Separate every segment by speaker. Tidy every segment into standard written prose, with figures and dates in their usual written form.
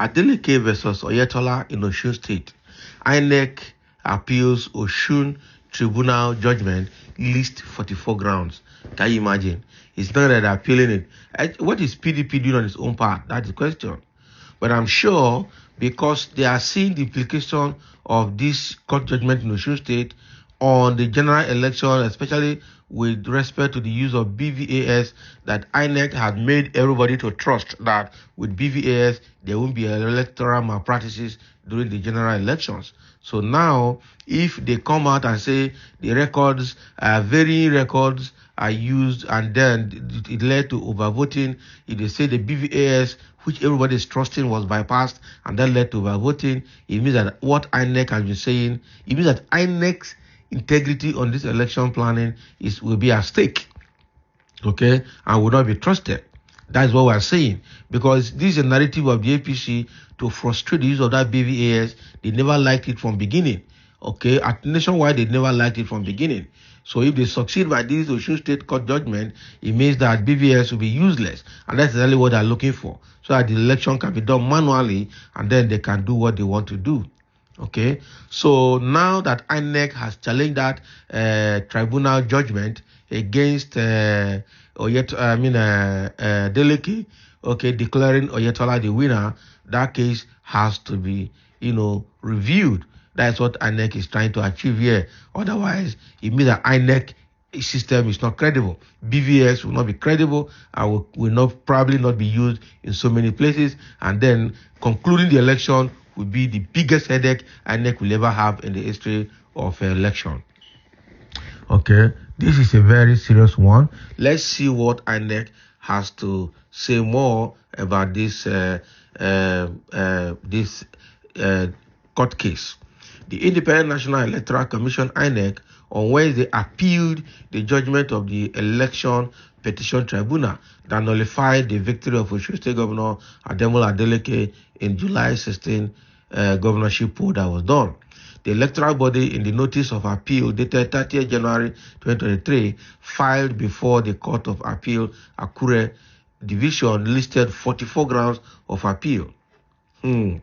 Speaker 1: Adeleke versus Oyetola in Osun State. Inec appeals Osun Tribunal judgment, list 44 grounds. Can you imagine? It's not that they're appealing it. What is PDP doing on its own part? That's the question. But I'm sure because they are seeing the implication of this court judgment in Osun State on the general election, especially with respect to the use of BVAS, that INEC had made everybody to trust that with BVAS there won't be electoral malpractices during the general elections. So now, if they come out and say the records, varying records are used, and then it led to overvoting, if they say the BVAS, which everybody is trusting, was bypassed and that led to overvoting, it means that what INEC has been saying, it means that INEC's integrity on this election planning will be at stake, okay, and will not be trusted. That's what we're saying, because this is a narrative of the APC to frustrate the use of that BVAS. They never liked it from beginning, okay? At nationwide, they never liked it from beginning. So if they succeed by this Osun State court judgment, it means that BVAS will be useless, and that's exactly what they're looking for, so that the election can be done manually, and then they can do what they want to do. Okay, so now that INEC has challenged that tribunal judgment against Adeleke, okay, declaring Oyetola the winner, that case has to be, reviewed. That's what INEC is trying to achieve here. Otherwise, it means that INEC system is not credible. BVS will not be credible and will probably not be used in so many places. And then concluding the election will be the biggest headache INEC will ever have in the history of election. Okay, this is a very serious one. Let's see what INEC has to say more about this court case. The Independent National Electoral Commission, INEC, on Wednesday appealed the judgment of the Election Petition Tribunal that nullified the victory of Osun State Governor Adeleke in July 16 governorship poll that was done. The electoral body, in the notice of appeal dated 30th January 2023, filed before the Court of Appeal Akure Division, listed 44 grounds of appeal. INEC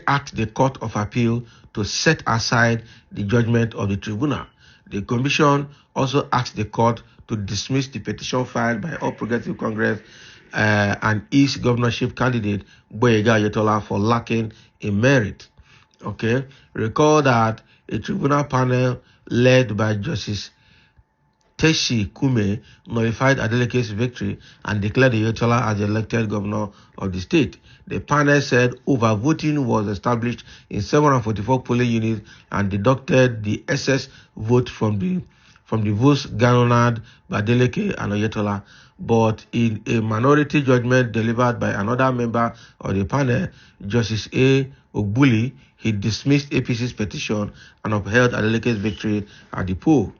Speaker 1: asked the Court of Appeal to set aside the judgment of the tribunal. The Commission also asked the court to dismiss the petition filed by All Progressive Congress and East governorship candidate Oyetola for lacking in merit. Okay, recall that a tribunal panel led by Justice Teshi Kume nullified Adeleke's victory and declared Oyetola as the elected governor of the state. The panel said overvoting was established in 744 polling units and deducted the excess vote from the votes garnered by Adeleke and Oyetola. But in a minority judgment delivered by another member of the panel, Justice A. Ogbuli, he dismissed APC's petition and upheld Adeleke's victory at the poll.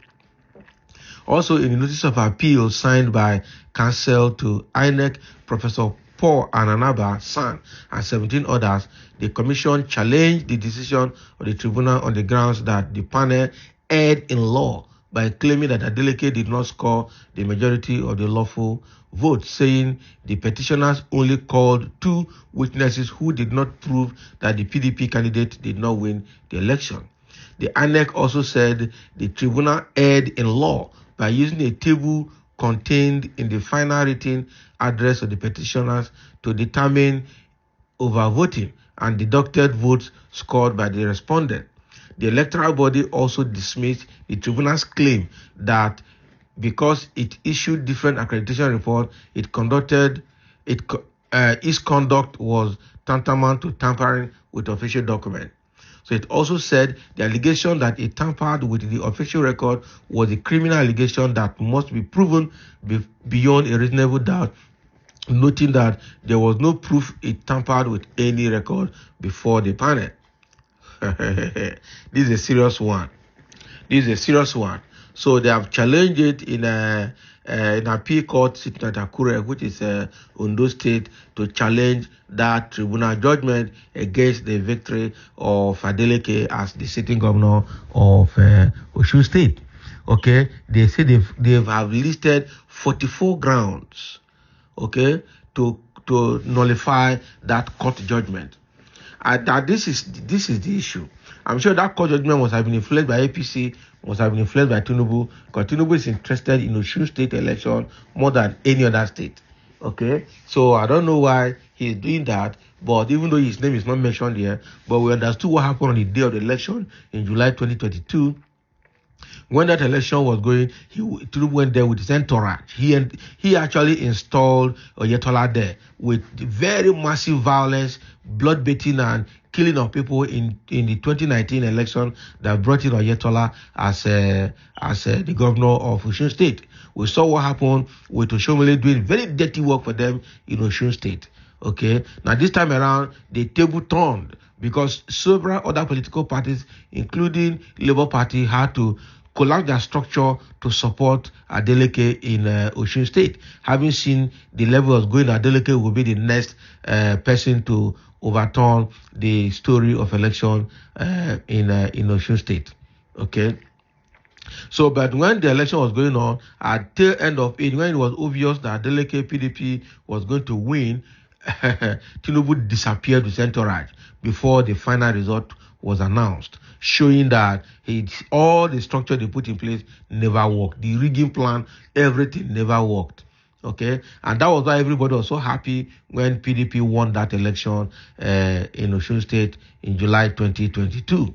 Speaker 1: Also, in the notice of appeal signed by counsel to INEC, Professor Paul Ananaba San, and 17 others, the Commission challenged the decision of the tribunal on the grounds that the panel erred in law by claiming that Adeleke did not score the majority of the lawful votes, saying the petitioners only called 2 witnesses who did not prove that the PDP candidate did not win the election. The INEC also said the tribunal erred in law by using a table contained in the final written address of the petitioners to determine overvoting and deducted votes scored by the respondent. The electoral body also dismissed the tribunal's claim that because it issued different accreditation reports, its conduct was tantamount to tampering with official documents. So it also said the allegation that it tampered with the official record was a criminal allegation that must be proven beyond a reasonable doubt, noting that there was no proof it tampered with any record before the panel. This is a serious one. So they have challenged it in appeal court sitting at Akure, which is Ondo State, to challenge that tribunal judgment against the victory of Adeleke as the sitting governor of Osun State. Okay, they say they have listed 44 grounds, okay, to to nullify that court judgment. That this is the issue. I'm sure that court judgment must have been influenced by APC, must have been influenced by Tinubu, because Tinubu is interested in Osun state election more than any other state. Okay, so I don't know why he's doing that, but even though his name is not mentioned here, but we understood what happened on the day of the election in July 2022. When that election was going, Tinubu went there with his entourage. He actually installed Oyetola there with very massive violence, blood-bathing, and killing of people in the 2019 election that brought in Oyetola as the governor of Osun State. We saw what happened with Oshomole doing very dirty work for them in Osun State. Okay, now this time around, the table turned because several other political parties, including Labour Party, had to collapse their structure to support Adeleke in Osun State. Having seen the level of going, Adeleke will be the next person to overturn the story of election in Osun State. Okay. So, but when the election was going on, at the end of it, when it was obvious that Adeleke PDP was going to win, Tinubu disappeared with entourage before the final result was announced, showing that all the structure they put in place never worked. The rigging plan, everything never worked. Okay, and that was why everybody was so happy when PDP won that election in Osun State in July 2022.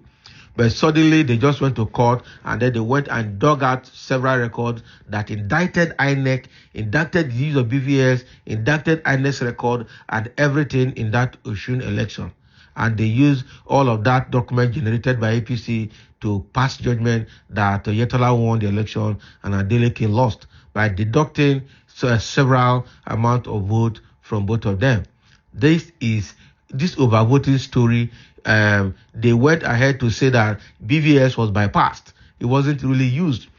Speaker 1: But suddenly they just went to court, and then they went and dug out several records that indicted Inec, indicted the use of BVS, indicted Inec's record, and everything in that Osun election. And they used all of that document generated by APC to pass judgment that Oyetola won the election and Adeleke lost by deducting several amount of votes from both of them. This overvoting story. They went ahead to say that BVS was bypassed. It wasn't really used.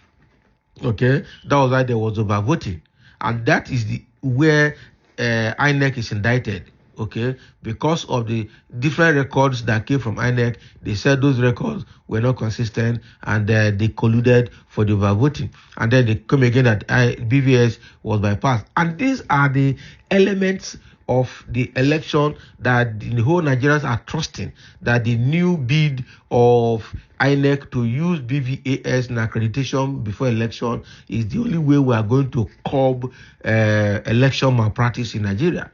Speaker 1: Okay, that was why there was overvoting, and that is where Inec is indicted. Okay, because of the different records that came from Inec, they said those records were not consistent, and they colluded for the overvoting. And then they come again that BVS was bypassed. And these are the elements of the election that the whole Nigerians are trusting, that the new bid of INEC to use BVAS in accreditation before election is the only way we are going to curb election malpractice in Nigeria.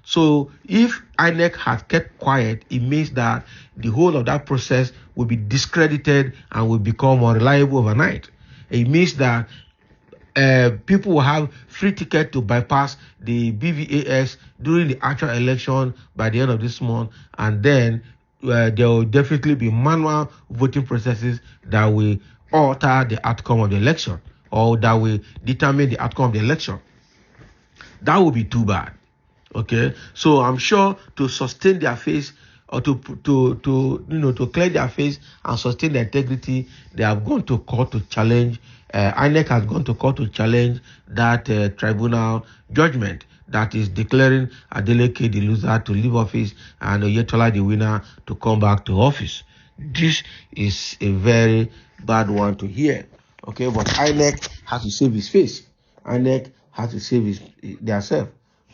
Speaker 1: So if INEC has kept quiet, it means that the whole of that process will be discredited and will become unreliable overnight. It means that people will have free ticket to bypass the BVAS during the actual election by the end of this month, and then there will definitely be manual voting processes that will alter the outcome of the election, or that will determine the outcome of the election. That would be too bad. Okay, so I'm sure to sustain their face, or to clear their face and sustain their integrity, they have gone to court to challenge. INEC has gone to court to challenge that tribunal judgment that is declaring Adeleke the loser to leave office and Oyetola the winner to come back to office. This is a very bad one to hear. Okay, but INEC has to save his face. INEC has to save their self.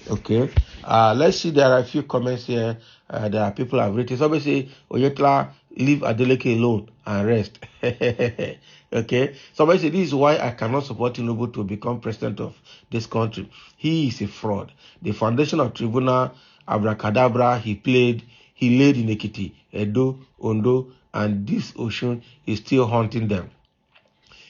Speaker 1: Okay, let's see. There are a few comments here. There are people have written. Somebody say, Oyetola, leave Adeleke alone and rest. Okay, somebody say, this is why I cannot support Tinubu to become president of this country. He is a fraud. The foundation of Tribunal, abracadabra, he laid in Ekiti, Edo, Ondo, and this Osun is still haunting them.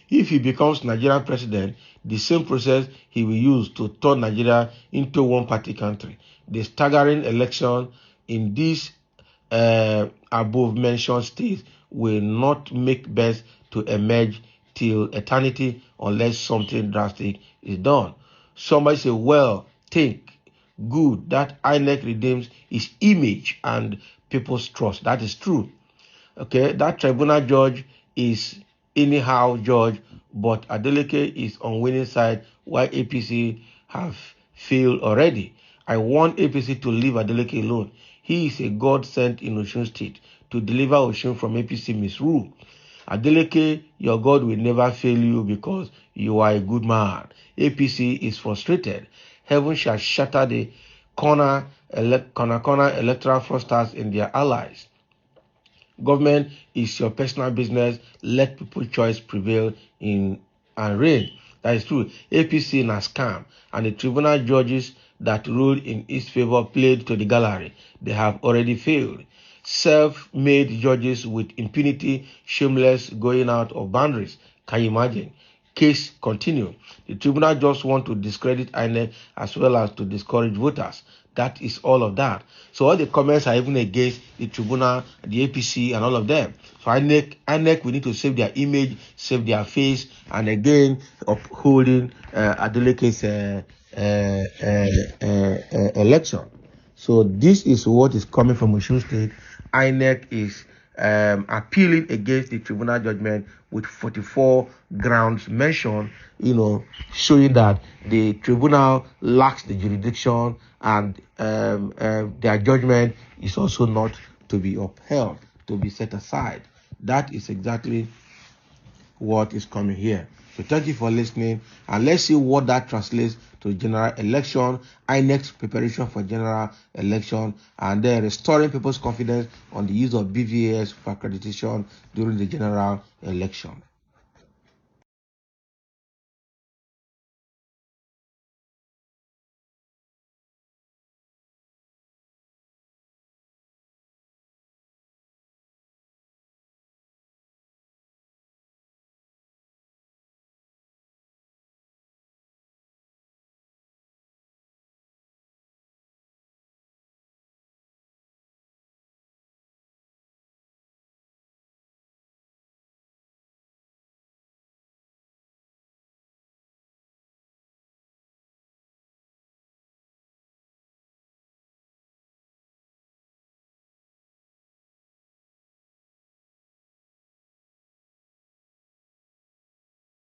Speaker 1: If he becomes Nigerian president, the same process he will use to turn Nigeria into one-party country. The staggering election in these above-mentioned states will not make best to emerge till eternity unless something drastic is done. Somebody say, well, think good that INEC redeems its image and people's trust. That is true. Okay, that tribunal judge is anyhow judge, but Adeleke is on winning side while APC have failed already. I want APC to leave Adeleke alone. He is a God sent in Osun State to deliver Osun from APC misrule. Adeleke, your God will never fail you because you are a good man. APC is frustrated. Heaven shall shatter the corner electoral fraudsters and their allies. Government is your personal business. Let people's choice prevail and reign. That is true. APC na scam, and the tribunal judges that ruled in its favor played to the gallery. They have already failed. Self-made judges with impunity, shameless going out of boundaries. Can you imagine? Case continue. The tribunal just want to discredit Inec as well as to discourage voters. That is all of that. So all the comments are even against the tribunal, the APC, and all of them. So Inec, we need to save their image, save their face, and again upholding Adeleke's election. So this is what is coming from Osun State. Inec is appealing against the tribunal judgment with 44 grounds mentioned, showing that the tribunal lacks the jurisdiction and their judgment is also not to be upheld, to be set aside. That is exactly what is coming here. So thank you for listening, and let's see what that translates to general election, INEC's preparation for general election, and then restoring people's confidence on the use of BVAS for accreditation during the general election.